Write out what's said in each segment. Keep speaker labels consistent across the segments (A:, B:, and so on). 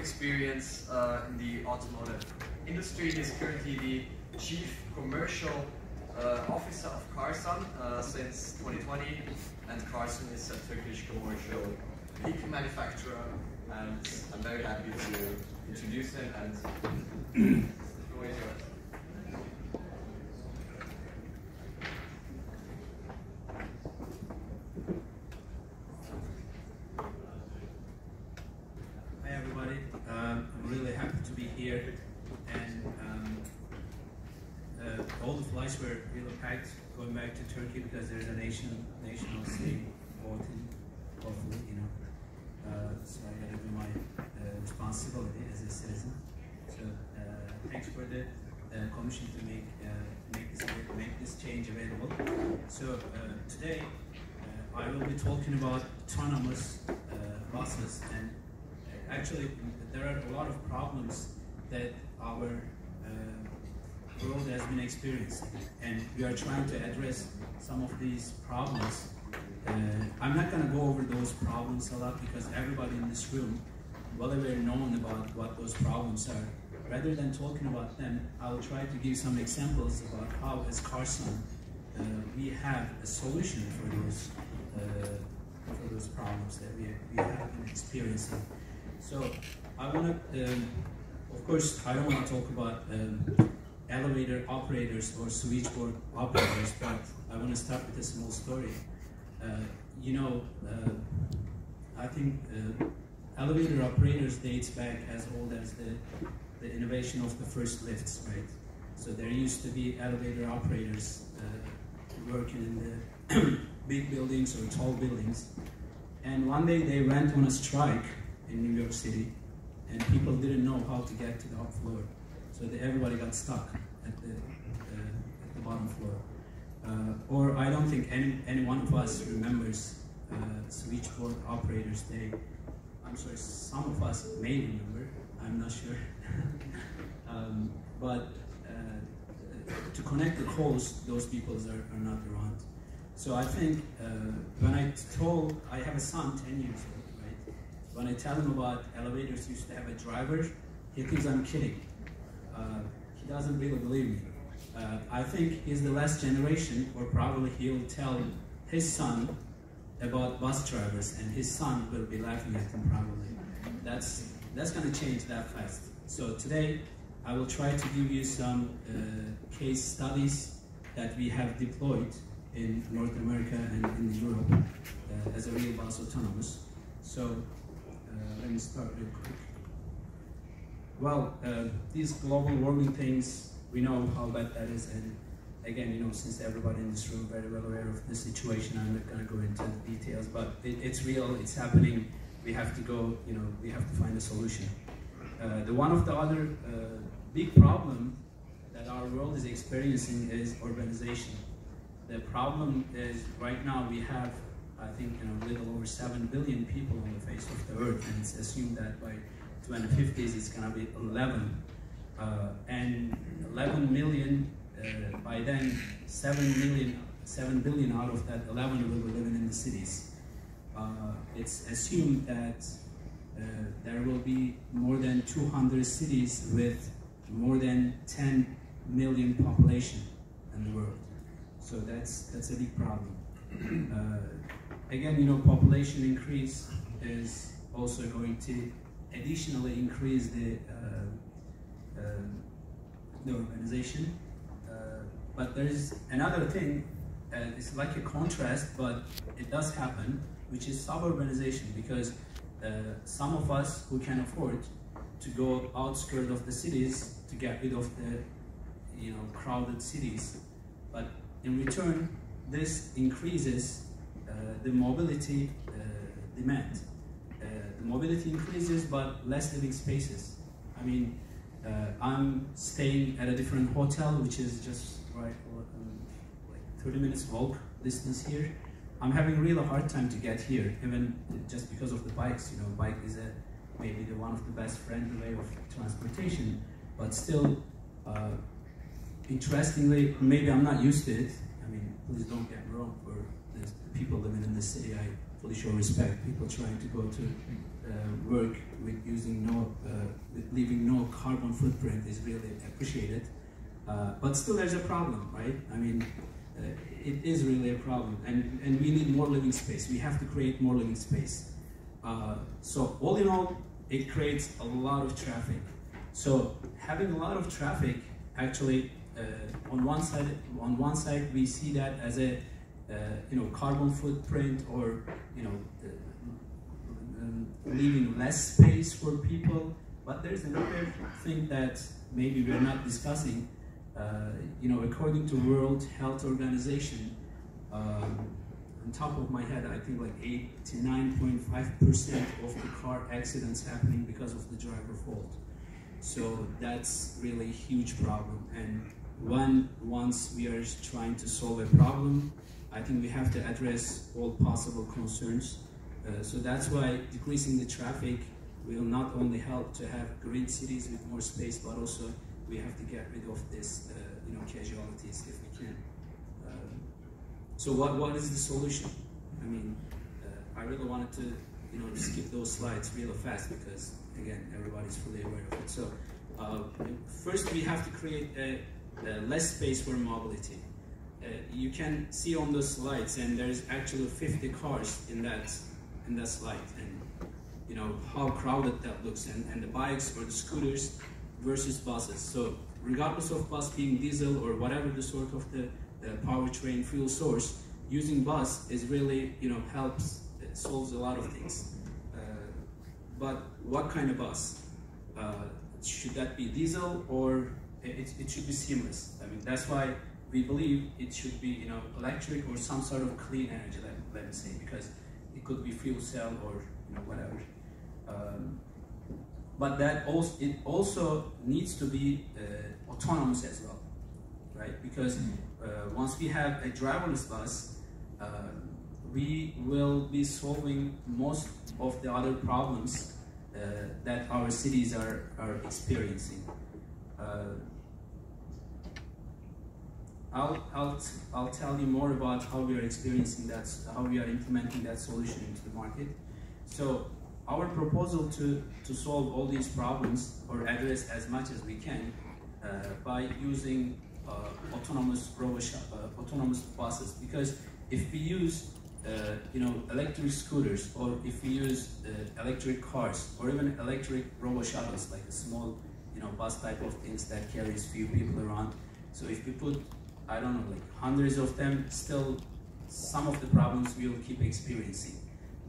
A: experience in the automotive industry. He is currently the Chief Commercial Officer of Karsan since 2020, and Karsan is a Turkish commercial vehicle manufacturer, and I'm very happy to introduce him, and the floor is yours.
B: Hi everybody, I'm really happy to be here, and all the flights were really packed going back to Turkey because there's a national stay voting, hopefully, you know. So I got to do my responsibility as a citizen. So thanks for the commission to make this change available. So today I will be talking about autonomous buses, and actually there are a lot of problems that our world has been experiencing, and we are trying to address some of these problems. I'm not going to go over those problems a lot because everybody in this room well aware known about what those problems are. Rather than talking about them, I'll try to give some examples about how, as Karsan, we have a solution for those problems that we have been experiencing. So I want to, of course, I don't want to talk about elevator operators or switchboard operators, but I want to start with a small story. I think elevator operators dates back as old as the innovation of the first lifts, right? So there used to be elevator operators working in the big buildings or tall buildings, and one day they went on a strike in New York City, and people didn't know how to get to the top floor, so everybody got stuck at the bottom floor. Or I don't think any one of us remembers switchboard operators day. I'm sorry, some of us may remember, I'm not sure. But to connect the calls, those people are not around. So I think when I have a son 10 years old, right? When I tell him about elevators used to have a driver, he thinks I'm kidding. He doesn't really believe me. I think he's the last generation, or probably he'll tell his son about bus drivers, and his son will be laughing at him probably. That's going to change that fast. So today, I will try to give you some case studies that we have deployed in North America and in Europe as a real bus autonomous. So let me start real quick. Well, these global warming things, we know how bad that is, and again, since everybody in this room is very well aware of the situation, I'm not going to go into the details, but it's real, it's happening. We have to go, we have to find a solution. One of the other big problem that our world is experiencing is urbanization. The problem is right now we have, I think, a little over 7 billion people on the face of the earth, and it's assumed that by 2050s it's going to be 11. And 11 million, by then 7 billion out of that 11 will be living in the cities. It's assumed that there will be more than 200 cities with more than 10 million population in the world. So that's a big problem. Again, population increase is also going to additionally increase the urbanization. But there is another thing, it's like a contrast, but it does happen, which is suburbanization, because some of us who can afford to go outskirts of the cities to get rid of the crowded cities, but in return this increases the mobility demand. The mobility increases, but less living spaces. I mean, I'm staying at a different hotel, which is just like 30 minutes walk distance here. I'm having really hard time to get here, even just because of the bikes. Bike is maybe one of the best friendly way of transportation, but still, interestingly, maybe I'm not used to it. I mean, please don't get me wrong, for the people living in the city, fully show respect. People trying to go to work with with leaving no carbon footprint is really appreciated. But still, there's a problem, right? I mean, it is really a problem, and we need more living space. We have to create more living space. So all in all, it creates a lot of traffic. So having a lot of traffic, actually, on one side we see that as a carbon footprint, or leaving less space for people. But there's another thing that maybe we're not discussing. According to World Health Organization, on top of my head, I think like 89.5% of the car accidents happening because of the driver fault. So that's really a huge problem. And once we are trying to solve a problem, I think we have to address all possible concerns. So that's why decreasing the traffic will not only help to have green cities with more space, but also we have to get rid of this, casualties if we can. So what is the solution? I mean, I really wanted to, skip those slides real fast because, again, everybody's fully aware of it. So first we have to create a less space for mobility. You can see on the slides, and there's actually 50 cars in that slide, and how crowded that looks, and the bikes or the scooters versus buses. So regardless of bus being diesel or whatever the sort of the powertrain fuel source, using bus is really helps, solves a lot of things. But what kind of bus? Should that be diesel, or it should be seamless? I mean, that's why we believe it should be electric or some sort of clean energy, let me say, because it could be fuel cell or whatever. But it also needs to be autonomous as well, right? Because once we have a driverless bus, we will be solving most of the other problems that our cities are experiencing. I'll tell you more about how we are experiencing that, how we are implementing that solution into the market. So our proposal to solve all these problems, or address as much as we can, by using autonomous buses, because if we use electric scooters, or if we use electric cars, or even electric robo shuttles, like a small bus type of things that carries few people around. So if we put, I don't know, like hundreds of them, still some of the problems we will keep experiencing,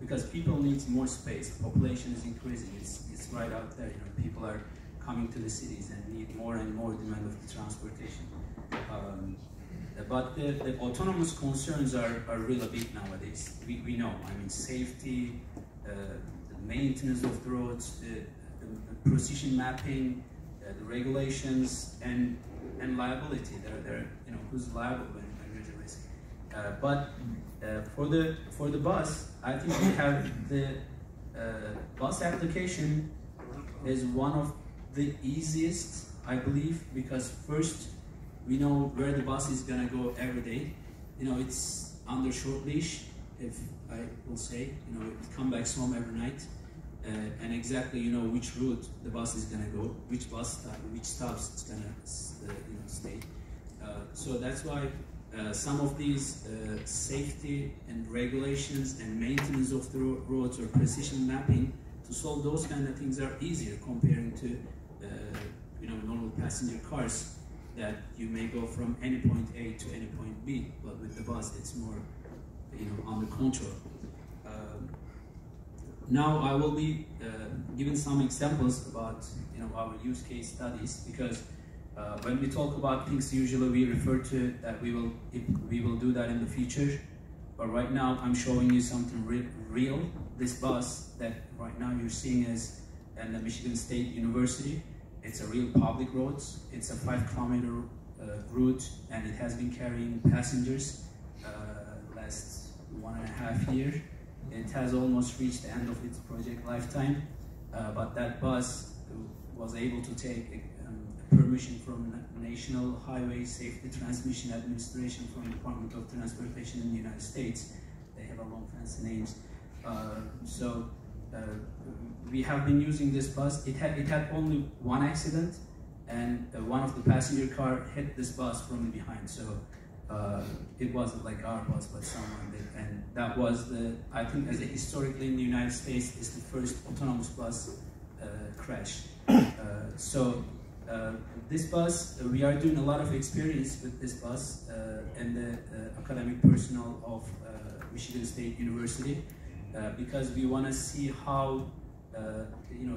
B: because people need more space. Population is increasing. It's right out there. People are coming to the cities and need more and more demand of the transportation. But the autonomous concerns are really big nowadays. We know. I mean, safety, the maintenance of the roads, the precision mapping, the regulations, and liability. They're who's liable when there's a risk. But for the bus, I think we have the bus application is one of the easiest, I believe, because first we know where the bus is gonna go every day. It's under short leash, if I will say. It comes back home every night, and exactly which route the bus is gonna go, which stops it's gonna stay. So that's why some of these safety and regulations and maintenance of the roads, or precision mapping, to solve those kind of things are easier comparing to normal passenger cars, that you may go from any point A to any point B, but with the bus it's more under control. Now I will be giving some examples about our use case studies, because when we talk about things, usually we refer to that we will do that in the future. But right now I'm showing you something real. This bus that right now you're seeing is in the Michigan State University. It's a real public road. It's a 5-kilometer route, and it has been carrying passengers last 1.5 years. It has almost reached the end of its project lifetime, but that bus was able to take permission from National Highway Safety Transmission Administration from the Department of Transportation in the United States. They have a long fancy names. We have been using this bus. It had only one accident, and one of the passenger car hit this bus from behind. So it wasn't like our bus, but someone did. And that was I think as historically in the United States, is the first autonomous bus crash. This bus, we are doing a lot of experience with this bus and the academic personnel of Michigan State University, because we want to see how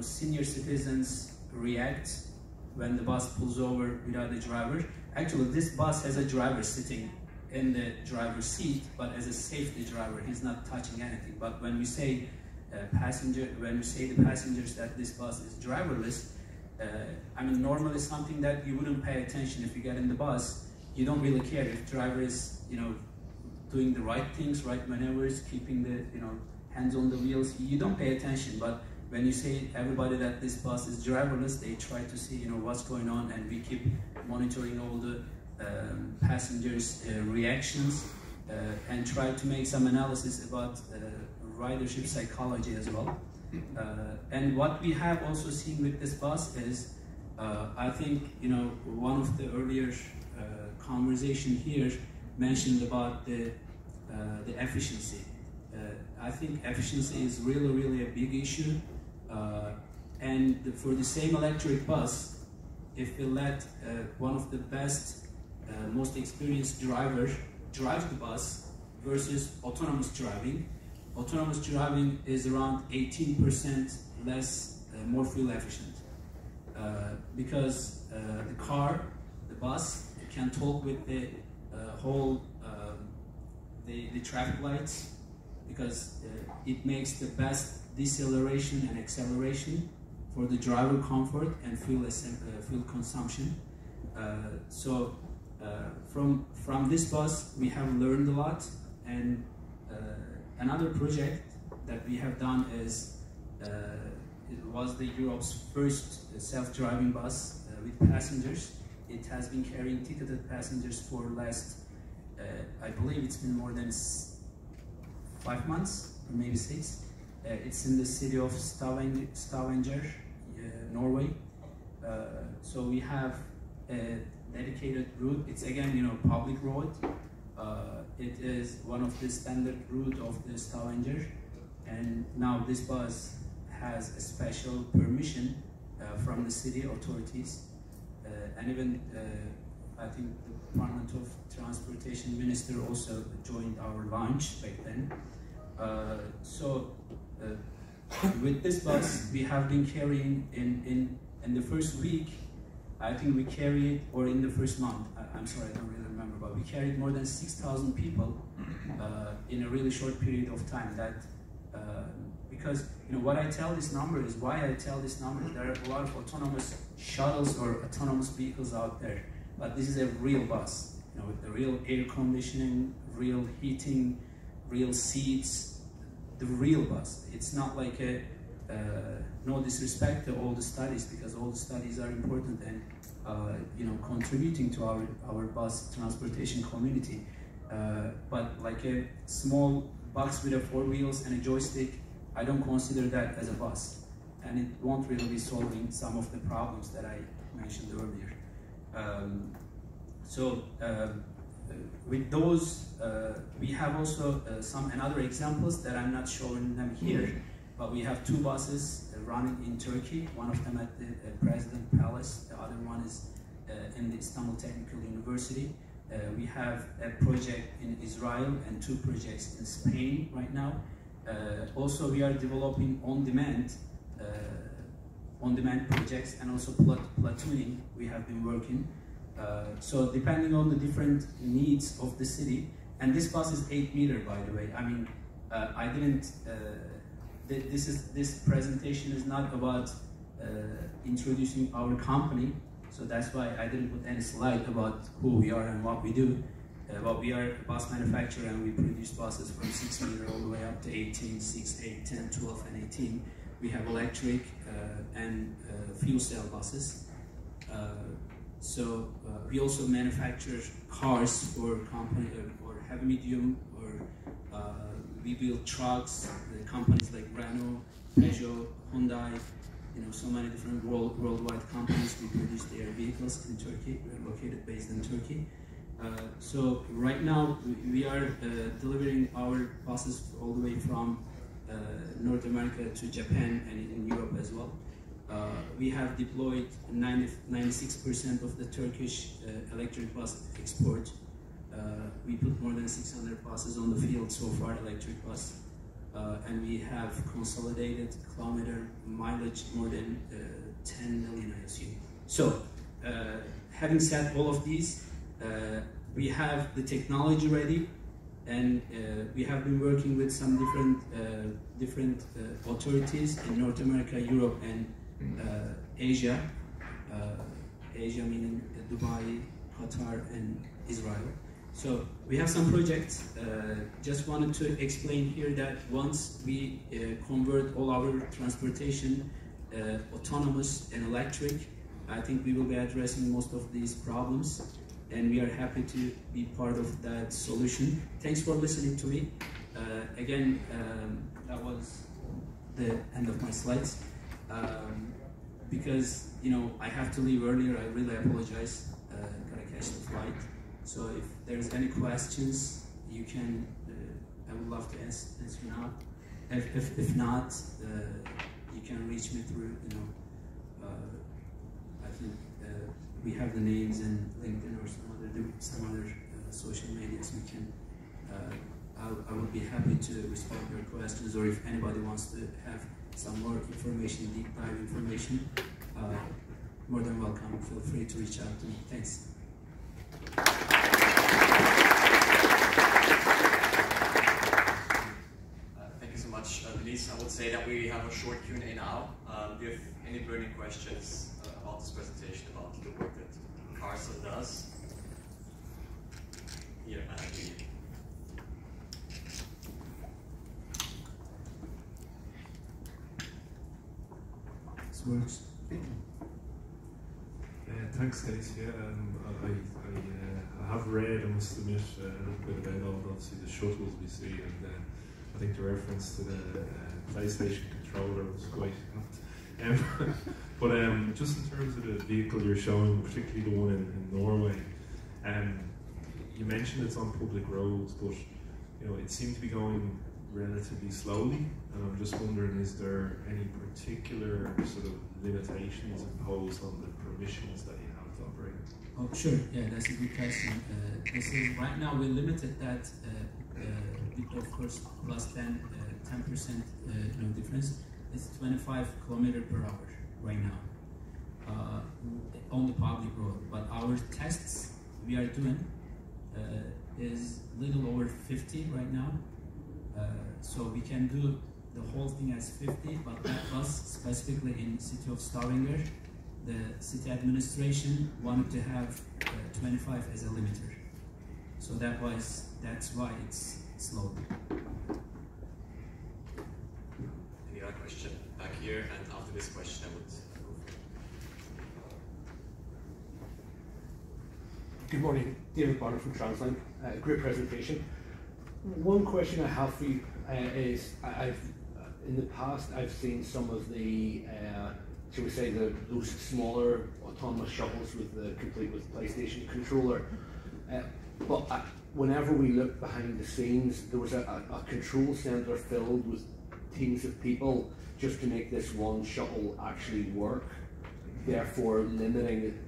B: senior citizens react when the bus pulls over without a driver. Actually, this bus has a driver sitting in the driver's seat, but as a safety driver, he's not touching anything. But when we say the passengers that this bus is driverless, I mean, normally something that you wouldn't pay attention if you get in the bus. You don't really care if the driver is, doing the right things, right maneuvers, keeping the, hands on the wheels. You don't pay attention. But when you say everybody that this bus is driverless, they try to see, what's going on, and we keep monitoring all the passengers' reactions and try to make some analysis about ridership psychology as well. And what we have also seen with this bus is, I think, one of the earlier conversation here mentioned about the efficiency. I think efficiency is really a big issue. And for the same electric bus, if we let one of the best, most experienced drivers drive the bus versus autonomous driving is around 18% less, more fuel efficient. Because the bus can talk with the the traffic lights, because it makes the best deceleration and acceleration for the driver comfort and fuel consumption. From this bus, we have learned a lot. And another project that we have done is, it was the Europe's first self-driving bus with passengers. It has been carrying ticketed passengers for last, I believe it's been more than 5 months, or maybe 6. It's in the city of Stavanger, Norway. So we have a dedicated route. It's again, public road. It is one of the standard route of the Stavanger, and now this bus has a special permission from the city authorities, and even I think the Department of Transportation Minister also joined our launch back then. With this bus, we have been carrying in the first week, I think we carried, or in the first month, I'm sorry, I don't really remember, but we carried more than 6,000 people in a really short period of time. Because what I tell this number is, why I tell this number, there are a lot of autonomous shuttles or autonomous vehicles out there, but this is a real bus, with the real air conditioning, real heating, real seats, the real bus. It's not like no disrespect to all the studies, because all the studies are important and contributing to our bus transportation community. But like a small box with 4 wheels and a joystick, I don't consider that as a bus, and it won't really be solving some of the problems that I mentioned earlier. With those, we have also some another examples that I'm not showing them here, but we have 2 buses running in Turkey, one of them at the President Palace, the other one is in the Istanbul Technical University. We have a project in Israel and 2 projects in Spain right now. Also, we are developing on-demand projects, and also platooning we have been working. So depending on the different needs of the city, and this bus is 8 meters, by the way. I mean, I didn't. This presentation is not about introducing our company, so that's why I didn't put any slide about who we are and what we do. But we are a bus manufacturer, and we produce buses from 6 meters all the way up to 18, 6, 8, 10, 12, and 18. We have electric and fuel cell buses. We also manufacture cars for company or heavy medium or we build trucks, companies like Renault, Peugeot, Hyundai, so many different worldwide companies. We produce their vehicles in Turkey. We're located based in Turkey. So right now we are delivering our buses all the way from North America to Japan and in Europe as well. We have deployed 96% of the Turkish electric bus export. We put more than 600 buses on the field so far, electric bus. And we have consolidated kilometer mileage more than 10 million, I assume. So, having said all of these, we have the technology ready, and we have been working with some different authorities in North America, Europe, and Asia. Asia meaning Dubai, Qatar, and Israel. So we have some projects. Just wanted to explain here that once we convert all our transportation autonomous and electric, I think we will be addressing most of these problems, and we are happy to be part of that solution. Thanks for listening to me. Again, that was the end of my slides. Because I have to leave earlier, I really apologize. Gotta catch the flight. So if there's any questions, you can. I would love to answer now. If not, you can reach me through. I think we have the names in LinkedIn or some other social medias. We can. I would be happy to respond to your questions, or if anybody wants to have some more information, deep dive information, more than welcome. Feel free to reach out to me. Thanks.
A: Thank you so much, Deniz. I would say that we have a short Q&A now. Do you have any burning questions about this presentation, about the work that Karsan does? Here,
B: This works.
C: Thanks, Deniz. Yeah, I have read, I must admit, a little bit about obviously the shuttles we see, and I think the reference to the PlayStation controller was quite apt. But just in terms of the vehicle you're showing, particularly the one in Norway, you mentioned it's on public roads, but it seemed to be going relatively slowly, and I'm just wondering, is there any particular sort of limitations imposed on the permissions that you have to operate?
B: Oh, sure. Yeah, that's a good question. This is right now we're limited that, of course, plus 10% difference. It's 25 kilometers per hour right now on the public road. But our tests we are doing is little over 50 right now. So we can do the whole thing as 50, but that was specifically in the city of Stavanger. The city administration wanted to have 25 as a limiter. So that's why it's slow.
A: Any other question back here? And after this question, I would go for it.
D: Good morning, David Barnett from Transline. Great presentation. One question I have for you is, in the past I've seen some of the, shall we say, those smaller autonomous shuttles complete with PlayStation controller. But whenever we looked behind the scenes, there was a control centre filled with teams of people just to make this one shuttle actually work, therefore limiting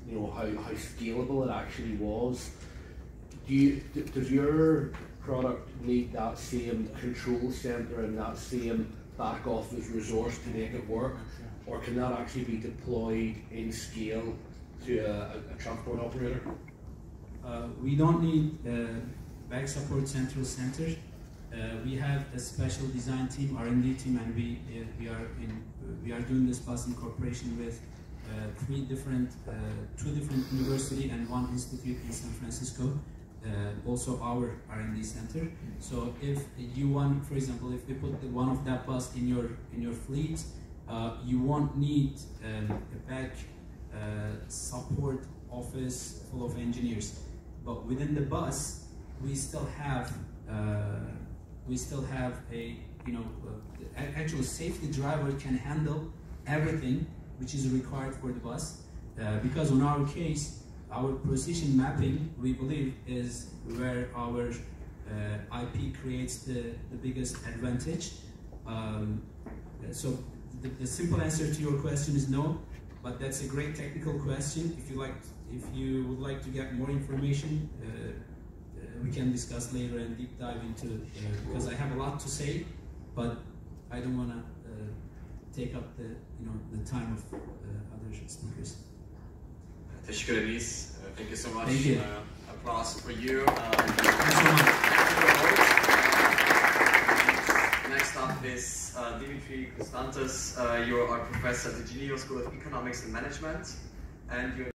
D: how scalable it actually was. Does your product need that same control centre and that same back office resource to make it work, or can that actually be deployed in scale to a transport operator?
B: We don't need back support central center. We have a special design team, R&D team, and we are doing this bus in cooperation with two different universities and one institute in San Francisco. Also our R&D center. So if you want, for example, if we put one of that bus in your fleet, you won't need a back support office full of engineers. But within the bus, we still have we still have a, the actual safety driver can handle everything which is required for the bus. Because in our case, our position mapping, we believe, is where our IP creates the biggest advantage. So the simple answer to your question is no, but that's a great technical question. If you would like to get more information, we can discuss later and deep dive into it, because I have a lot to say, but I don't want to take up the time of other speakers.
A: Teşekkür ederiz. Thank you so much.
B: Thank you.
A: Applause for you.
B: Thank you so much.
A: Next up is Dimitri Konstantas. You are professor at the Geneva School of Economics and Management, and you're